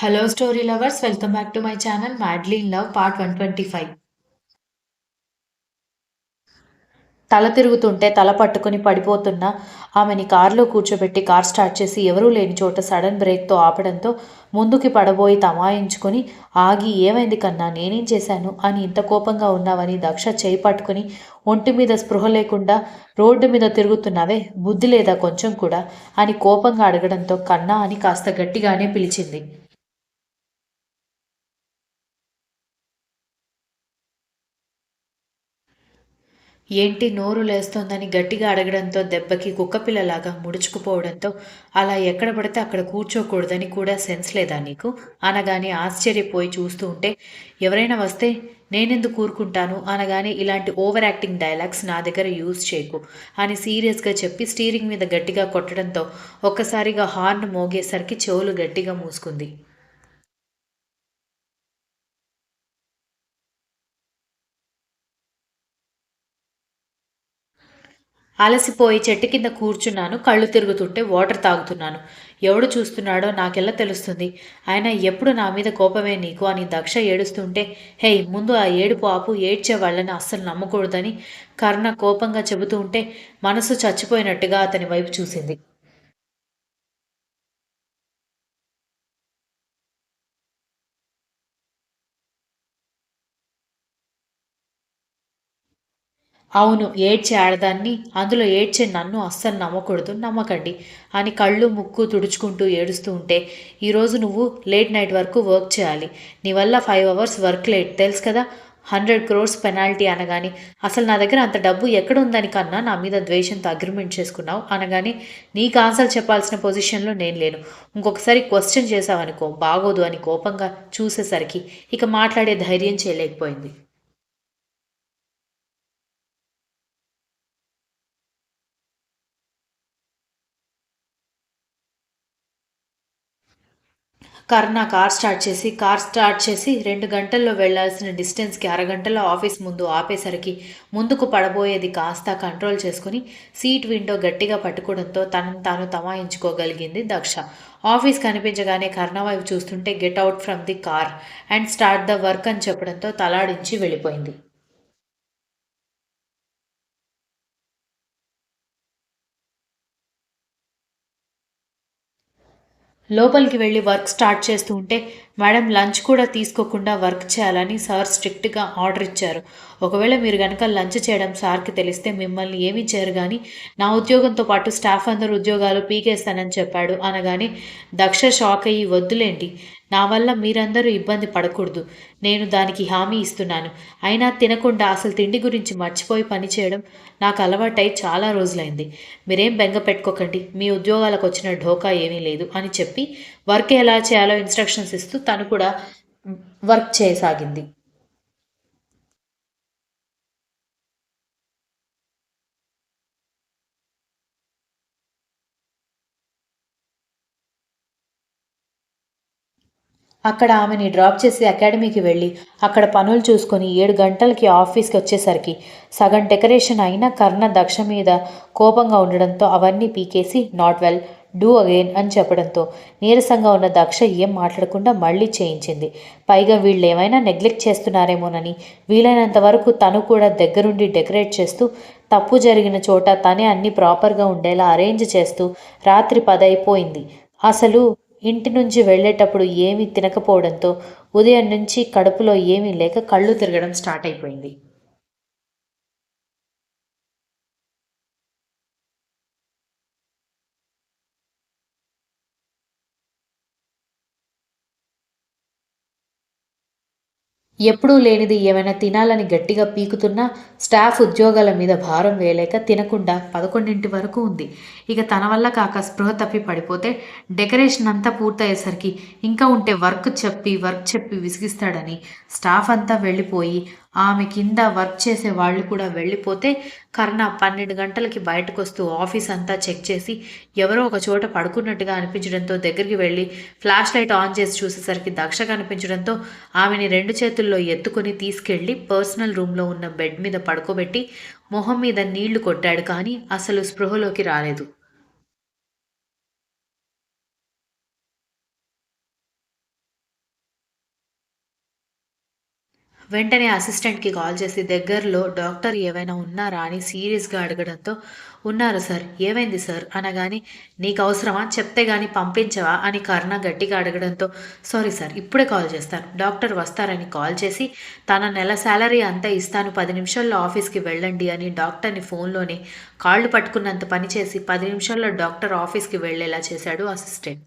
Hello, story lovers. Welcome back to my channel, Madly in Love, part 125. తల తిరుగుతుంటే తల పట్టుకుని పడిపోతున్న ఆమెని కారులో కూర్చోబెట్టి కార్ స్టార్ట్ చేసి ఎవరూ లేని చోట సడన్ బ్రేక్తో ఆపడంతో ముందుకి పడబోయి తమాయించుకొని ఆగి ఏమైంది కన్నా నేనేం చేశాను అని ఇంత కోపంగా ఉన్నావని దక్ష చేయి పట్టుకుని ఒంటి మీద స్పృహ లేకుండా రోడ్డు మీద తిరుగుతున్నావే బుద్ధి లేదా కొంచెం కూడా అని కోపంగా అడగడంతో కన్నా అని కాస్త గట్టిగానే పిలిచింది. ఏంటి నోరు లేస్తోందని గట్టిగా అడగడంతో దెబ్బకి కుక్కపిల్లలాగా ముడుచుకుపోవడంతో అలా ఎక్కడ పడితే అక్కడ కూర్చోకూడదని కూడా సెన్స్ లేదా నీకు అనగానే ఆశ్చర్యపోయి చూస్తూ ఉంటే ఎవరైనా వస్తే నేనెందుకు కూరుకుంటాను అనగానే ఇలాంటి ఓవర్ యాక్టింగ్ డైలాగ్స్ నా దగ్గర యూజ్ చేయకు అని సీరియస్గా చెప్పి స్టీరింగ్ మీద గట్టిగా కొట్టడంతో ఒక్కసారిగా హార్న్ మోగేసరికి చెవులు గట్టిగా మూసుకుంది. అలసిపోయి చెట్టు కింద కూర్చున్నాను. కళ్ళు తిరుగుతుంటే వాటర్ తాగుతున్నాను. ఎవడు చూస్తున్నాడో నాకెలా తెలుస్తుంది? అయినా ఎప్పుడు నా మీద కోపమే నీకు అని దక్ష ఏడుస్తుంటే, హేయ్ ముందు ఆ ఏడుపు ఆపు, ఏడ్చే వాళ్ళని అస్సలు నమ్మకూడదని కర్ణ కోపంగా చెబుతూ ఉంటే మనసు చచ్చిపోయినట్టుగా అతని వైపు చూసింది. అవును. ఏడ్చే ఆడదాన్ని, అందులో ఏడ్చే నన్ను అస్సలు నమ్మకూడదు, నమ్మకండి అని కళ్ళు, ముక్కు తుడుచుకుంటూ ఏడుస్తూ ఉంటే, ఈరోజు నువ్వు లేట్ నైట్ వరకు వర్క్ చేయాలి. నీ వల్ల 5 అవర్స్ వర్క్ లేట్ తెలుసు కదా! 100 క్రోర్స్ పెనాల్టీ అనగానే, అసలు నా దగ్గర అంత డబ్బు ఎక్కడుందని కన్నా నా మీద ద్వేషంతో అగ్రిమెంట్ చేసుకున్నావు అనగానే, నీకు ఆన్సర్ చెప్పాల్సిన పొజిషన్‌లో నేను లేను. ఇంకొకసారి క్వెషన్ చేశావనుకో బాగోదు అని కోపంగా చూసేసరికి ఇక మాట్లాడే ధైర్యం చేయలేకపోయింది. కర్ణ కార్ స్టార్ట్ చేసి 2 గంటల్లో వెళ్ళాల్సిన డిస్టెన్స్‌కి అరగంటలో ఆఫీస్ ముందు ఆపేసరికి ముందుకు పడబోయేది కాస్త కంట్రోల్ చేసుకుని సీట్ విండో గట్టిగా పట్టుకోవడంతో తనను తాను తమాయించుకోగలిగింది దక్ష. ఆఫీస్ కనిపించగానే కర్ణ వైపు చూస్తుంటే get out from the car and start the work అని చెప్పడంతో తలాడించి వెళ్ళిపోయింది. లోపలికి వెళ్ళి వర్క్ స్టార్ట్ చేస్తూ ఉంటే, మేడం లంచ్ కూడా తీసుకోకుండా వర్క్ చేయాలని సార్ స్ట్రిక్ట్‌గా ఆర్డర్ ఇచ్చారు. ఒకవేళ మీరు గనక లంచ్ చేయడం సార్‌కి తెలిస్తే మిమ్మల్ని ఏమీ చేయరు గానీ, నా ఉద్యోగంతో పాటు స్టాఫ్ అందరి ఉద్యోగాలు పీకేస్తానని చెప్పాడు అనగానే దక్ష షాక్ అయ్యి వద్దులేండి. నా వల్ల మీరందరూ ఇబ్బంది పడకూడదు. నేను దానికి హామీ ఇస్తున్నాను. అయినా తినకుండా అసలు తిండి గురించి మర్చిపోయి పని చేయడం నాకు అలవాటై చాలా రోజులైంది. మీరేం బెంగ పెట్టుకోకండి. మీ ఉద్యోగాలకొచ్చిన ఢోకా ఏమీ లేదు అని చెప్పి వర్క్ ఎలా చేయాలో ఇన్‌స్ట్రక్షన్స్ ఇస్తూ తను కూడా వర్క్ చేయసాగింది. అక్కడ ఆమెని డ్రాప్ చేసి అకాడమీకి వెళ్ళి అక్కడ పనులు చూసుకొని 7 గంటలకి ఆఫీస్‌కి వచ్చేసరికి సగం డెకరేషన్ అయినా కర్ణ దక్ష మీద కోపంగా ఉండడంతో అవన్నీ పీకేసి నాట్ వెల్, డూ అగైన్ అని చెప్పడంతో నీరసంగా ఉన్న దక్ష ఏం మాట్లాడకుండా మళ్ళీ చేయించింది. పైగా వీళ్ళేమైనా నెగ్లెక్ట్ చేస్తున్నారేమోనని వీలైనంత వరకు తను కూడా దగ్గరుండి డెకరేట్ చేస్తూ తప్పు జరిగిన చోట తనే అన్నీ ప్రాపర్‌గా ఉండేలా అరేంజ్ చేస్తూ రాత్రి 10 అయిపోయింది. అసలు ఇంటి నుంచి వెళ్ళేటప్పుడు ఏమీ తినకపోవడంతో ఉదయం నుంచి కడుపులో ఏమీ లేక కళ్ళు తిరగడం స్టార్ట్ అయిపోయింది. ఎప్పుడూ లేనిది ఏమైనా తినాలని గట్టిగా పీకుతున్నా స్టాఫ్ ఉద్యోగాల మీద భారం వేయలేక తినకుండా 11 వరకు ఉంది. ఇక తన వల్ల కాక స్పృహ తప్పి పడిపోతే డెకరేషన్ అంతా పూర్తయ్యేసరికి ఇంకా ఉంటే వర్క్ చెప్పి విసిగిస్తాడని స్టాఫ్ అంతా వెళ్ళిపోయి ఆమె కింద వర్క్ చేసే వాళ్ళు కూడా వెళ్ళిపోతే కర్ణ 12 గంటలకి బయటకొస్తూ ఆఫీస్ అంతా చెక్ చేసి ఎవరో ఒక చోట పడుకున్నట్టుగా అనిపించడంతో దగ్గరికి వెళ్ళి ఫ్లాష్ లైట్ ఆన్ చేసి చూసేసరికి దక్ష కనిపించడంతో ఆమెని 2 చేతుల్లో ఎత్తుకొని తీసుకెళ్లి పర్సనల్ రూమ్‌లో ఉన్న బెడ్ మీద పడుకోబెట్టి మొహం మీద నీళ్లు కొట్టాడు కానీ అసలు స్పృహలోకి రాలేదు. వెంటనే అసిస్టెంట్‌కి కాల్ చేసి దగ్గరలో డాక్టర్ ఏవైనా ఉన్నారా అని సీరియస్‌గా అడగడంతో, "ఉన్నారు సార్. ఏమైంది సార్?" అనగానే, "నీకవసరమా? చెప్తే గాని పంపించవా?" అని కరుణ గట్టిగా అడగడంతో, "సారీ సార్. ఇప్పుడే కాల్ చేస్తాను. డాక్టర్ వస్తారని" కాల్ చేసి, "తన నెల సాలరీ అంతా ఇస్తాను. 10 నిమిషాల్లో ఆఫీస్‌కి వెళ్ళండి" అని డాక్టర్‌ని ఫోన్‌లోనే కాళ్ళు పట్టుకున్నంత పని చేసి 10 నిమిషాల్లో డాక్టర్ ఆఫీస్‌కి వెళ్ళేలా చేశాడు అసిస్టెంట్.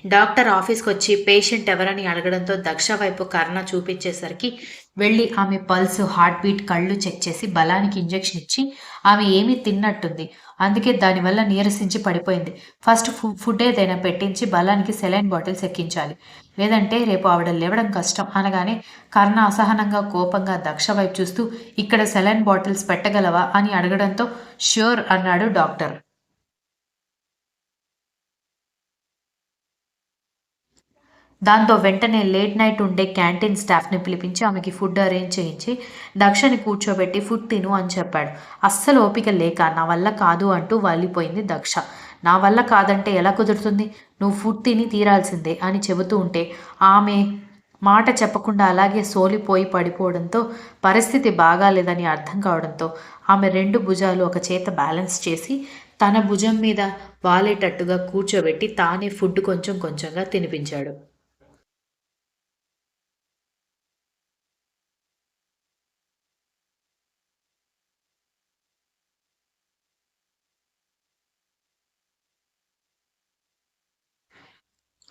డాక్టర్ ఆఫీస్‌కొచ్చి పేషెంట్ ఎవరని అడగడంతో దక్ష వైపు కర్ణ చూపించేసరికి వెళ్లి ఆమె పల్స్, హార్ట్ బీట్, కళ్ళు చెక్ చేసి బలానికి ఇంజెక్షన్ ఇచ్చి ఆమె ఏమీ తిన్నట్టుంది. అందుకే దానివల్ల నీరసించి పడిపోయింది. ఫస్ట్ ఫుడ్ ఏదైనా పెట్టించి బలానికి సెలైన్ బాటిల్స్ ఎక్కించాలి. లేదంటే రేపు ఆవిడ లేవడం కష్టం అనగానే కర్ణ అసహనంగా కోపంగా దక్ష వైపు చూస్తూ ఇక్కడ సెలైన్ బాటిల్స్ పెట్టగలవా అని అడగడంతో ష్యూర్ అన్నాడు డాక్టర్. దాంతో వెంటనే లేట్ నైట్ ఉండే క్యాంటీన్ స్టాఫ్‌ని పిలిపించి ఆమెకి ఫుడ్ అరేంజ్ చేయించి, దక్షని కూర్చోబెట్టి ఫుడ్ తిను అని చెప్పాడు. అస్సలు ఓపిక లేక నా వల్ల కాదు అంటూ వాలిపోయింది దక్ష. నా వల్ల కాదంటే ఎలా కుదురుతుంది? నువ్వు ఫుడ్ తిని తీరాల్సిందే అని చెబుతూ ఉంటే, ఆమె మాట చెప్పకుండా అలాగే సోలిపోయి పడిపోవడంతో పరిస్థితి బాగాలేదని అర్థం కావడంతో, ఆమె 2 భుజాలు ఒక చేత బ్యాలెన్స్ చేసి, తన భుజం మీద వాలేటట్టుగా కూర్చోబెట్టి తానే ఫుడ్ కొంచెం కొంచెంగా తినిపించాడు.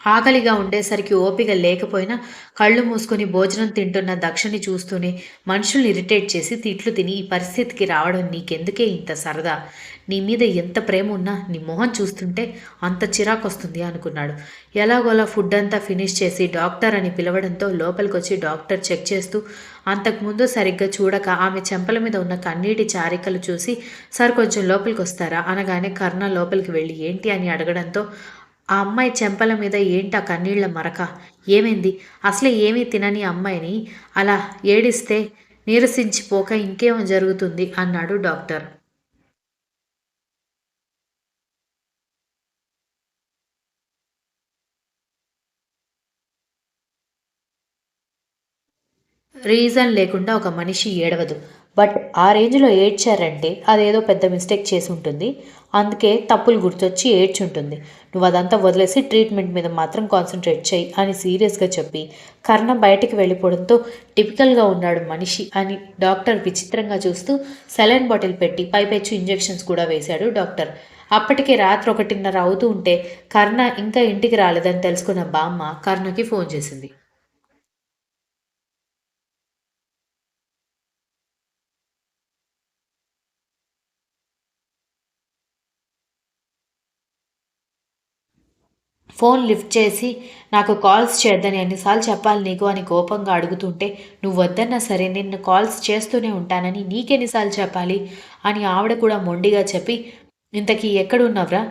ఆకలిగా ఉండేసరికి ఓపిక లేకపోయినా కళ్ళు మూసుకొని భోజనం తింటున్న దక్షని చూస్తూనే మనుషుల్ని ఇరిటేట్ చేసి తిట్లు తిని ఈ పరిస్థితికి రావడం నీకెందుకే ఇంత సరదా? నీ మీద ఎంత ప్రేమ ఉన్నా నీ మొహం చూస్తుంటే అంత చిరాకొస్తుంది అనుకున్నాడు. ఎలాగోలా ఫుడ్ అంతా ఫినిష్ చేసి డాక్టర్ అని పిలవడంతో లోపలికొచ్చి డాక్టర్ చెక్ చేస్తూ అంతకుముందు సరిగ్గా చూడక ఆమె చెంపల మీద ఉన్న కన్నీటి చారికలు చూసి సార్ కొంచెం లోపలికొస్తారా అనగానే కర్ణ లోపలికి వెళ్ళి ఏంటి అని అడగడంతో ఆ అమ్మాయి చెంపల మీద ఏంటా కన్నీళ్ల మరక? ఏమైంది? అసలే ఏమీ తినని అమ్మాయిని అలా ఏడిస్తే నీరసించిపోక ఇంకేం జరుగుతుంది? అన్నాడు డాక్టర్. రీజన్ లేకుండా ఒక మనిషి ఏడవదు. బట్ ఆ రేంజ్‌లో ఏడ్చారంటే అదేదో పెద్ద మిస్టేక్ చేసుంటుంది. అందుకే తప్పులు గుర్తొచ్చి ఏడ్చుంటుంది. నువ్వదంతా వదిలేసి ట్రీట్మెంట్ మీద మాత్రం కాన్సంట్రేట్ చెయ్యి అని సీరియస్‌గా చెప్పి, కర్ణ బయటికి వెళ్ళిపోవడంతో టిపికల్‌గా ఉన్నాడు మనిషి అని డాక్టర్ విచిత్రంగా చూస్తూ సెలైన్ బాటిల్ పెట్టి పైపెచ్చు ఇంజెక్షన్స్ కూడా వేశాడు డాక్టర్. అప్పటికే రాత్రి 1:30 అవుతూ ఉంటే కర్ణ ఇంకా ఇంటికి రాలేదని తెలుసుకున్న బామ్మ కర్ణకి ఫోన్ చేసింది. ఫోన్ లిఫ్ట్ చేసి, "నాకు కాల్స్ చేయొద్దని ఎన్నిసార్లు చెప్పాలి నీకు" అని కోపంగా అడుగుతుంటే, "నువ్వు వద్దన్నా సరే నిన్ను కాల్స్ చేస్తూనే ఉంటానని నీకెన్నిసార్లు చెప్పాలి" అని ఆవిడ కూడా మొండిగా చెప్పి, "ఇంతకీ ఎక్కడున్నావురా?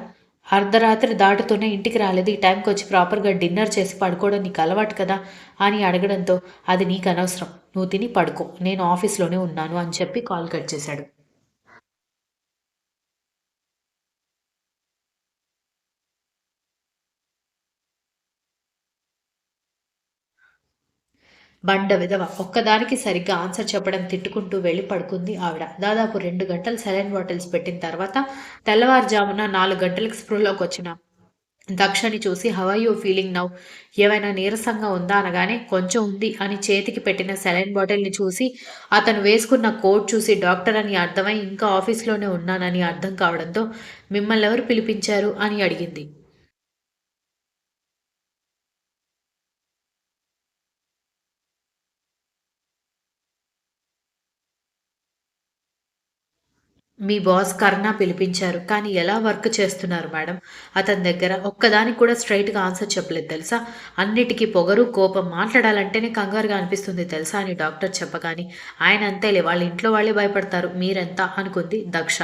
అర్ధరాత్రి దాటుతూనే ఇంటికి రాలేదు. ఈ టైంకొచ్చి ప్రాపర్‌గా డిన్నర్ చేసి పడుకోవడం నీకు అలవాటు కదా" అని అడగడంతో, "అది నీకనవసరం. నువ్వు తిని పడుకో. నేను ఆఫీస్‌లోనే ఉన్నాను" అని చెప్పి కాల్ కట్ చేశాడు. బండ విధవ. ఒక్కదానికి సరిగ్గా ఆన్సర్ చెప్పడం తిట్టుకుంటూ వెళ్లి పడుకుంది ఆవిడ. దాదాపు 2 గంటలు సెలైన్ బాటిల్స్ పెట్టిన తర్వాత తెల్లవారుజామున 4 గంటలకి స్పృహలోకొచ్చిన దక్షని చూసి how are you feeling now? ఏమైనా నీరసంగా ఉందా? అనగానే కొంచెం ఉంది అని చేతికి పెట్టిన సెలైన్ బాటిల్‌ని చూసి అతను వేసుకున్న కోట్ చూసి డాక్టర్ అని అర్థమై ఇంకా ఆఫీస్‌లోనే ఉన్నానని అర్థం కావడంతో మిమ్మల్నెవరు పిలిపించారు? అని అడిగింది. మీ బాస్ కర్ణ పిలిపించారు. కానీ ఎలా వర్క్ చేస్తున్నారు మేడం? అతని దగ్గర ఒక్కదానికి కూడా స్ట్రెయిట్‌గా ఆన్సర్ చెప్పలేదు తెలుసా? అన్నిటికి పొగరు, కోపం. మాట్లాడాలంటేనే కంగారుగా అనిపిస్తుంది తెలుసా అని డాక్టర్ చెప్పగానే, ఆయన అంతేలే వాళ్ళ ఇంట్లో వాళ్ళే భయపడతారు. మీరెంత అనుకుంది దక్ష.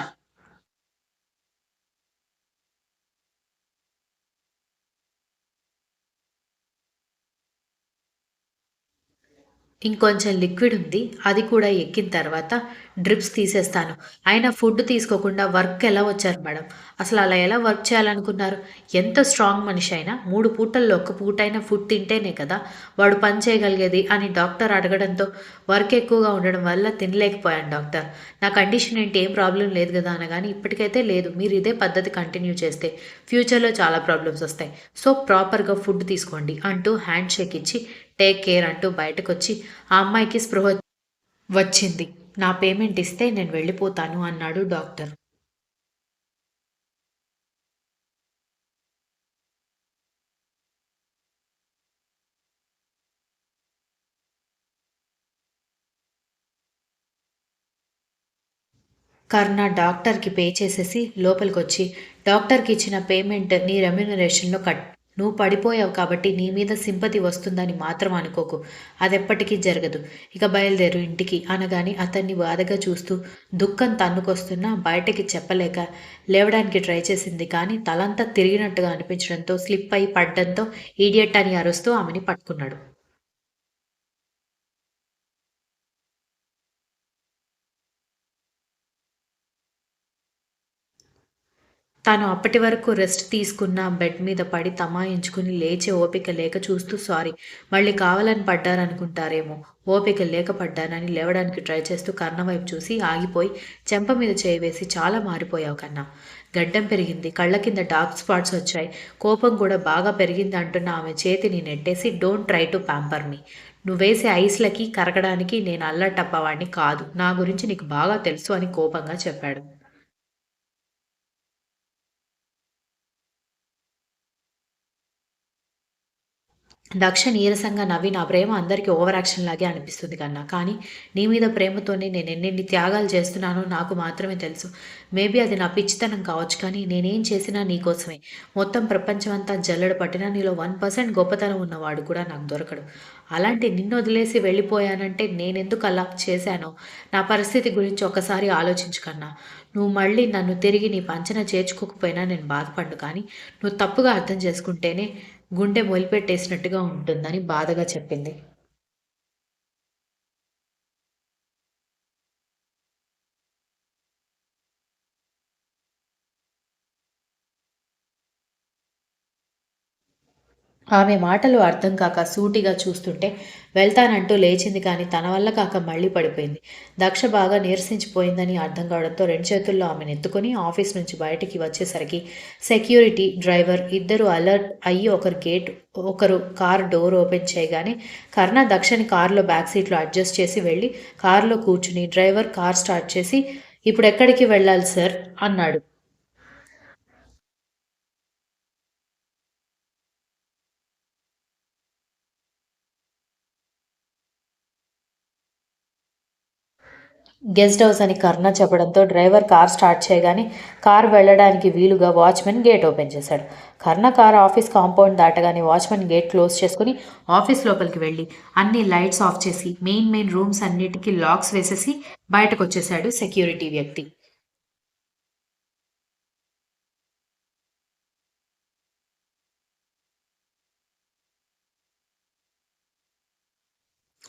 ఇంకొంచెం లిక్విడ్ ఉంది. అది కూడా ఎక్కిన తర్వాత డ్రిప్స్ తీసేస్తాను. అయినా ఫుడ్ తీసుకోకుండా వర్క్‌కి ఎలా వచ్చారు మేడం? అసలు అలా ఎలా వర్క్ చేయాలనుకున్నారు? ఎంత స్ట్రాంగ్ మనిషి అయినా 3 పూటల్లో ఒక్క పూటైనా ఫుడ్ తింటేనే కదా వాడు పని చేయగలిగేది అని డాక్టర్ అడగడంతో వర్క్ ఎక్కువగా ఉండడం వల్ల తినలేకపోయాను డాక్టర్. నా కండిషన్ ఏంటి ఏం ప్రాబ్లమ్ లేదు గదా అనగానే ఇప్పటికైతే లేదు. మీరు ఇదే పద్ధతి కంటిన్యూ చేస్తే ఫ్యూచర్‌లో చాలా ప్రాబ్లమ్స్ ఒస్తాయి. సో ప్రాపర్‌గా ఫుడ్ తీసుకోండి అంటూ హ్యాండ్ షేక్ ఇచ్చి టేక్ కేర్ అంటూ బయటకొచ్చి ఆ అమ్మాయికి స్పృహ వచ్చింది. నా పేమెంట్ ఇస్తే నేను వెళ్ళిపోతాను అన్నాడు డాక్టర్. కర్ణ డాక్టర్‌కి పే చేసేసి లోపలికొచ్చి, "డాక్టర్‌కి ఇచ్చిన పేమెంట్ నీ రెమ్యూనరేషన్‌లో కట్. నువ్వు పడిపోయావు కాబట్టి నీ మీద సింపతి వస్తుందని మాత్రం అనుకోకు. అదెప్పటికీ జరగదు. ఇక బయలుదేరు ఇంటికి" అనగానే అతన్ని బాధగా చూస్తూ దుఃఖం తన్నుకొస్తున్నా బయటకి చెప్పలేక లేవడానికి ట్రై చేసింది కానీ తలంతా తిరిగినట్టుగా అనిపించడంతో స్లిప్ అయి పడ్డంతో ఇడియట్ అని అరుస్తూ ఆమెని పట్టుకున్నాడు. తాను అప్పటి వరకు రెస్ట్ తీసుకున్న బెడ్ మీద పడి తమాయించుకుని లేచే ఓపిక లేక చూస్తూ సారీ. మళ్ళీ కావాలని పడ్డారనుకుంటారేమో. ఓపిక లేక పడ్డానని లేవడానికి ట్రై చేస్తూ కర్ణ వైపు చూసి ఆగిపోయి చెంప మీద చేయి వేసి చాలా మారిపోయావు కన్నా. గడ్డం పెరిగింది. కళ్ళ కింద డార్క్ స్పాట్స్ వచ్చాయి. కోపం కూడా బాగా పెరిగింది అంటున్న ఆమె చేతిని నెట్టేసి డోంట్ ట్రై టు ప్యాంపర్ మీ. నువ్వేసే ఐస్‌లకి కరగడానికి నేను అల్లటప్పవాడిని కాదు. నా గురించి నీకు బాగా తెలుసు అని కోపంగా చెప్పాడు. దక్ష నీరసంగా నవ్వి నా ప్రేమ అందరికీ ఓవర్ యాక్షన్ లాగే అనిపిస్తుంది కన్నా. కానీ నీ మీద ప్రేమతోనే నేనెన్నెన్ని త్యాగాలు చేస్తున్నానో నాకు మాత్రమే తెలుసు. మేబీ అది నా పిచ్చితనం కావచ్చు కానీ నేనేం చేసినా నీకోసమే. మొత్తం ప్రపంచమంతా జల్లెడ పట్టినా నీలో 1% గొప్పతనం ఉన్నవాడు కూడా నాకు దొరకడు. అలాంటి నిన్నొదిలేసి వెళ్ళిపోయానంటే నేనెందుకు అలా చేశానో నా పరిస్థితి గురించి ఒక్కసారి ఆలోచించు కన్నా. నువ్వు మళ్ళీ నన్ను తిరిగి నీ పంచన చేర్చుకోకపోయినా నేను బాధపడను కానీ నువ్వు తప్పుగా అర్థం చేసుకుంటేనే గుండె మొలిపెట్టేసినట్టుగా ఉంటుందని బాధగా చెప్పింది. ఆమె మాటలు అర్థం కాక సూటిగా చూస్తుంటే వెళ్తానంటూ లేచింది కానీ తన వల్ల కాక మళ్ళీ పడిపోయింది. దక్ష బాగా నీరసించిపోయిందని అర్థం కావడంతో రెండు చేతుల్లో ఆమెనెత్తుకొని ఆఫీస్ నుంచి బయటికి వచ్చేసరికి సెక్యూరిటీ, డ్రైవర్ ఇద్దరూ అలర్ట్ అయ్యి ఒకరు కార్ డోర్ ఓపెన్ చేయగానే కర్ణ దక్షని కారులో బ్యాక్ సీట్‌లో అడ్జస్ట్ చేసి వెళ్ళి కారులో కూర్చుని డ్రైవర్ కార్ స్టార్ట్ చేసి "ఇప్పుడెక్కడికి వెళ్ళాలి సార్" అన్నాడు. గెస్ట్ హౌస్ అని కర్ణ చెప్పడంతో డ్రైవర్ కార్ స్టార్ట్ చేయగానే కార్ వెళ్ళడానికి వీలుగా వాచ్మెన్ గేట్ ఓపెన్ చేశాడు. కర్ణ కార్ ఆఫీస్ కాంపౌండ్ దాటగానే వాచ్మెన్ గేట్ క్లోజ్ చేసుకుని ఆఫీస్ లోపలికి వెళ్ళి అన్ని లైట్స్ ఆఫ్ చేసి మెయిన్ రూమ్స్ అన్నిటికీ లాక్స్ వేసేసి బయటకు వచ్చేశాడు సెక్యూరిటీ వ్యక్తి.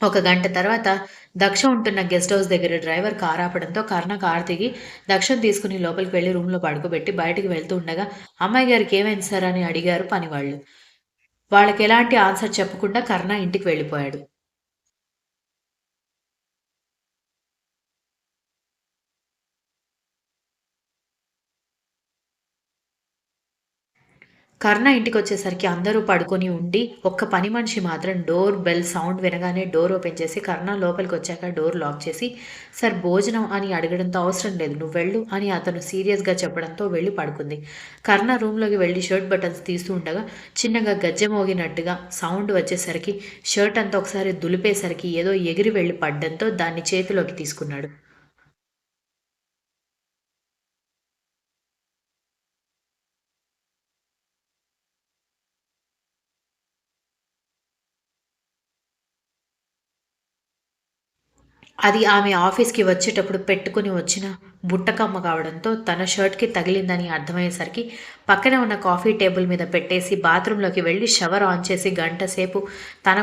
ఒక గంట తర్వాత దక్ష ఉంటున్న గెస్ట్ హౌస్ దగ్గర డ్రైవర్ కార్ ఆపడంతో కర్ణ కార్ దిగి దక్షను తీసుకుని లోపలికి వెళ్లి రూమ్‌లో పడుకోబెట్టి బయటికి వెళ్తూ ఉండగా "అమ్మాయి గారికి ఏమైంది సార్" అని అడిగారు పనివాళ్ళు. వాళ్ళకెలాంటి ఆన్సర్ చెప్పకుండా కర్ణ ఇంటికి వెళ్ళిపోయాడు. కర్ణ ఇంటికొచ్చేసరికి అందరూ పడుకొని ఉండి, ఒక్క పని మనిషి మాత్రం డోర్ బెల్ సౌండ్ వినగానే డోర్ ఓపెన్ చేసి, కర్ణ లోపలికొచ్చాక డోర్ లాక్ చేసి, "సార్ భోజనం" అని అడగడంతో "అవసరం లేదు నువ్వెళ్ళు" అని అతను సీరియస్‌గా చెప్పడంతో వెళ్లి పడుకుంది. కర్ణ రూమ్‌లోకి వెళ్లి షర్ట్ బటన్స్ తీస్తూ ఉండగా, చిన్నగా గజ్జె మోగినట్టుగా సౌండ్ వచ్చేసరికి, షర్ట్ అంతా ఒకసారి దులిపేసరికి ఏదో ఎగిరి వెళ్లి పడ్డంతో దాన్ని చేతిలోకి తీసుకున్నాడు. అది ఆమె ఆఫీస్కి వచ్చేటప్పుడు పెట్టుకుని వచ్చిన బుట్టకమ్మ కావడంతో తన షర్ట్కి తగిలిందని అర్థమయ్యేసరికి పక్కనే ఉన్న కాఫీ టేబుల్ మీద పెట్టేసి బాత్రూంలోకి వెళ్ళి షవర్ ఆన్ చేసి గంట సేపు తన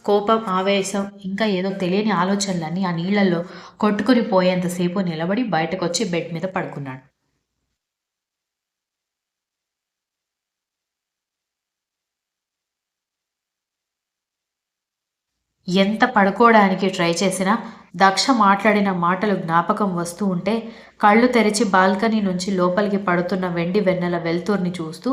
కోపం ఆవేశం ఇంకా ఏదో తెలియని ఆలోచనలన్నీ ఆ నీళ్లలో కొట్టుకుని పోయేంతసేపు నిలబడి బయటకొచ్చి బెడ్ మీద పడుకున్నాడు. ఎంత పడుకోవడానికి ట్రై చేసినా దక్ష మాట్లాడిన మాటలు జ్ఞాపకం వస్తూ ఉంటే కళ్ళు తెరిచి బాల్కనీ నుంచి లోపలికి పడుతున్న వెండి వెన్నెల వెలుతుర్ని చూస్తూ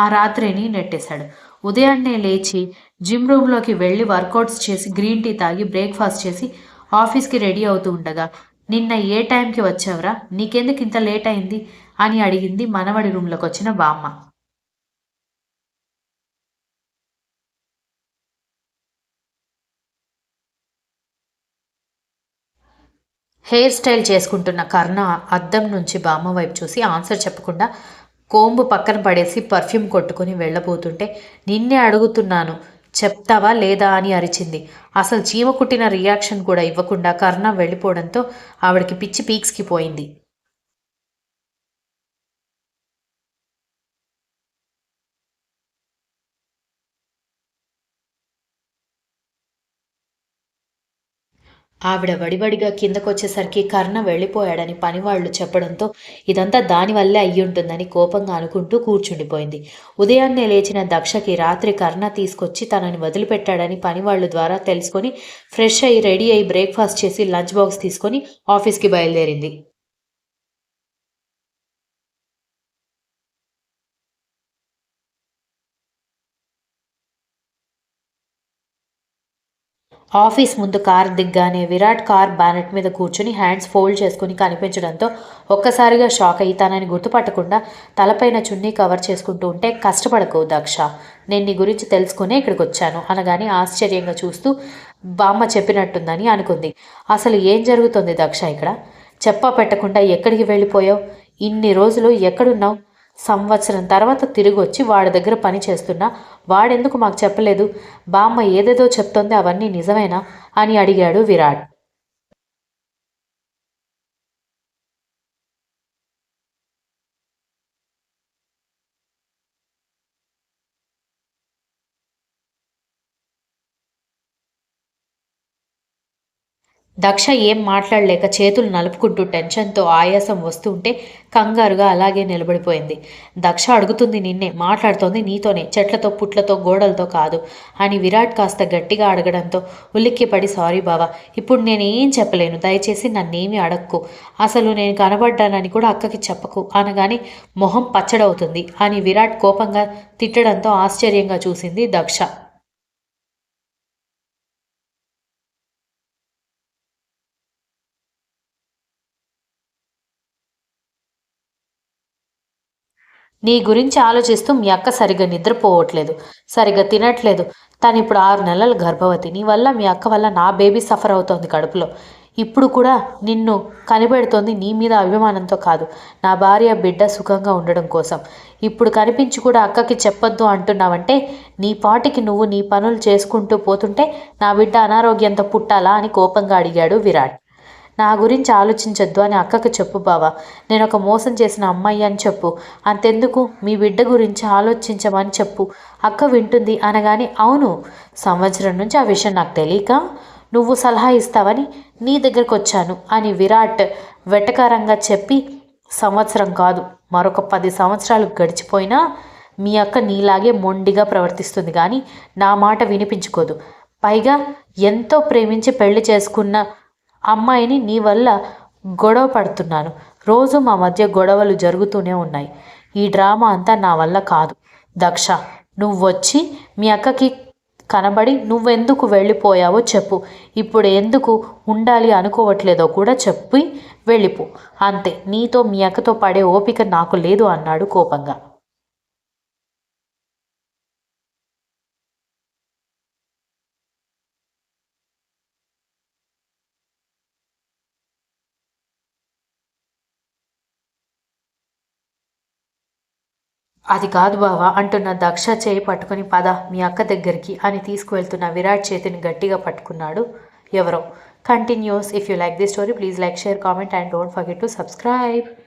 ఆ రాత్రిని నెట్టేశాడు. ఉదయాన్నే లేచి జిమ్ రూమ్లోకి వెళ్ళి వర్కౌట్స్ చేసి గ్రీన్ టీ తాగి బ్రేక్ఫాస్ట్ చేసి ఆఫీస్కి రెడీ అవుతూ ఉండగా నిన్న ఏ టైంకి వచ్చావురా, నీకెందుకు ఇంత లేట్ అయింది అని అడిగింది మనవడి రూమ్లోకి వచ్చిన బామ్మ. హెయిర్ స్టైల్ చేసుకుంటున్న కర్ణ అద్దం నుంచి బామ్మ వైపు చూసి ఆన్సర్ చెప్పకుండా కోంబు పక్కన పడేసి పర్ఫ్యూమ్ కొట్టుకుని వెళ్ళబోతుంటే నిన్నే అడుగుతున్నాను చెప్తావా లేదా అని అరిచింది. అసలు చీమ కుట్టిన రియాక్షన్ కూడా ఇవ్వకుండా కర్ణ వెళ్ళిపోవడంతో ఆవిడకి పిచ్చి పీక్స్కి పోయింది. ఆవిడ వడివడిగా కిందకొచ్చేసరికి కర్ణ వెళ్ళిపోయాడని పనివాళ్లు చెప్పడంతో ఇదంతా దానివల్లే అయ్యుంటుందని కోపంగా అనుకుంటూ కూర్చుండిపోయింది. ఉదయాన్నే లేచిన దక్షకి రాత్రి కర్ణ తీసుకొచ్చి తనని వదిలిపెట్టాడని పనివాళ్లు ద్వారా తెలుసుకొని ఫ్రెష్ అయ్యి రెడీ అయ్యి బ్రేక్ఫాస్ట్ చేసి లంచ్ బాక్స్ తీసుకొని ఆఫీస్కి బయలుదేరింది. ఆఫీస్ ముందు కార్ దిగ్గానే విరాట్ కార్ బ్యానెట్ మీద కూర్చుని హ్యాండ్స్ ఫోల్డ్ చేసుకుని కనిపించడంతో ఒక్కసారిగా షాక్ అయ్యి తనని గుర్తుపట్టకుండా తలపైన చున్నీ కవర్ చేసుకుంటూ ఉంటే కష్టపడకు దక్ష, నేను నీ గురించి తెలుసుకునే ఇక్కడికి వచ్చాను అనగానే ఆశ్చర్యంగా చూస్తూ బామ్మ చెప్పినట్టుందని అనుకుంది. అసలు ఏం జరుగుతుంది దక్ష ఇక్కడ? చెప్పా పెట్టకుండా ఎక్కడికి వెళ్ళిపోయావు? ఇన్ని రోజులు ఎక్కడున్నావు? సంవత్సరం తర్వాత తిరిగొచ్చి వాడి దగ్గర పని చేస్తున్నా వాడెందుకు మాకు చెప్పలేదు? బామ్మ ఏదేదో చెప్తోంది అవన్నీ నిజమేనా అని అడిగాడు విరాట్. దక్ష ఏం మాట్లాడలేక చేతులు నలుపుకుంటూ టెన్షన్తో ఆయాసం వస్తూ ఉంటే కంగారుగా అలాగే నిలబడిపోయింది. దక్ష అడుగుతుంది నిన్నే, మాట్లాడుతోంది నీతోనే, చెట్లతో పుట్లతో గోడలతో కాదు అని విరాట్ కాస్త గట్టిగా అడగడంతో ఉలిక్కిపడి సారీ బావా, ఇప్పుడు నేనేం చెప్పలేను, దయచేసి నన్నేమీ అడక్కు, అసలు నేను కనబడ్డానని కూడా అక్కకి చెప్పకు అనగానే మొహం పచ్చడవుతుంది అని విరాట్ కోపంగా తిట్టడంతో ఆశ్చర్యంగా చూసింది దక్ష. నీ గురించి ఆలోచిస్తూ మీ అక్క సరిగ్గా నిద్రపోవట్లేదు, సరిగ్గా తినట్లేదు. తను ఇప్పుడు 6 నెలల గర్భవతి. నీ వల్ల మీ అక్క వల్ల నా బేబీ సఫర్ అవుతోంది కడుపులో. ఇప్పుడు కూడా నిన్ను కనిపెడుతోంది నీ మీద అభిమానంతో కాదు, నా భార్య బిడ్డ సుఖంగా ఉండడం కోసం. ఇప్పుడు కనిపించి కూడా అక్కకి చెప్పొద్దు అంటున్నావంటే నీ పాటికి నువ్వు నీ పనులు చేసుకుంటూ పోతుంటే నా బిడ్డ అనారోగ్యంతో పుట్టాలా అని కోపంగా అడిగాడు విరాట్. నా గురించి ఆలోచించొద్దు అని అక్కకు చెప్పు బావా, నేను ఒక మోసం చేసిన అమ్మాయి అని చెప్పు, అంతెందుకు మీ బిడ్డ గురించి ఆలోచించమని చెప్పు, అక్క వింటుంది అనగానే అవును, సంవత్సరం నుంచి ఆ విషయం నాకు తెలియక నువ్వు సలహా ఇస్తావని నీ దగ్గరకు వచ్చాను అని విరాట్ వెటకారంగా చెప్పి సంవత్సరం కాదు మరొక 10 సంవత్సరాలు గడిచిపోయినా మీ అక్క నీలాగే మొండిగా ప్రవర్తిస్తుంది కానీ నా మాట వినిపించుకోదు. పైగా ఎంతో ప్రేమించి పెళ్లి చేసుకున్న అమ్మాయిని నీ వల్ల గొడవ పడుతున్నాను, రోజు మా మధ్య గొడవలు జరుగుతూనే ఉన్నాయి. ఈ డ్రామా అంతా నా వల్ల కాదు దక్ష, నువ్వొచ్చి మీ అక్కకి కనబడి నువ్వెందుకు వెళ్ళిపోయావో చెప్పు, ఇప్పుడు ఎందుకు ఉండాలి అనుకోవట్లేదో కూడా చెప్పి వెళ్ళిపో, అంతే, నీతో మీ అక్కతో పడే ఓపిక నాకు లేదు అన్నాడు కోపంగా. అది కాదు బావా అంటున్న దక్ష చేయి పట్టుకుని పద మీ అక్క దగ్గరికి అని తీసుకువెళ్తున్న విరాట్ చేతిని గట్టిగా పట్టుకున్నాడు ఎవరో. continues. If you like this story, please like, share, comment, and don't forget to subscribe.